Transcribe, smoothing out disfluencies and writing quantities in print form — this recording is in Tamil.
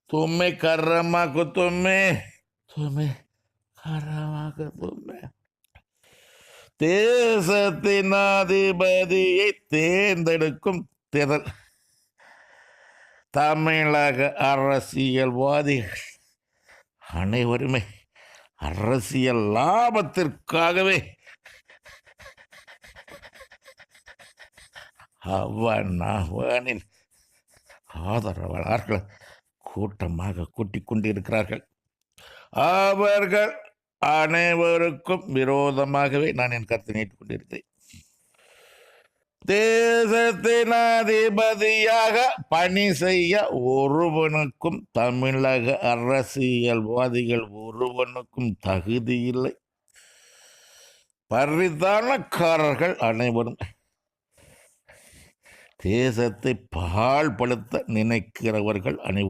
तुम्हें கரமாக்கு तुम्हें கரமாக்கு தேசத்தின் அதிபதியை தேர்ந்தெடுக்கும் தேர்தல். தமிழக அரசியல்வாதிகள் அனைவருமே அரசியல் லாபத்திற்காகவே அவனின் ஆதரவாளர்கள் கூட்டமாக கூட்டிக் கொண்டிருக்கிறார்கள். அவர்கள் அனைவருக்கும் விரோதமாகவே நான் என் கருத்தை நீட்டிக் கொண்டிருந்தேன். தேசத்தின் அதிபதியாக பணி செய்ய ஒருவனுக்கும் தமிழக அரசியல்வாதிகள் ஒருவனுக்கும் தகுதி இல்லை. பரிதானக்காரர்கள் அனைவரும் தேசத்தை பாழ்படுத்த நினைக்கிறவர்கள் அனைவரும்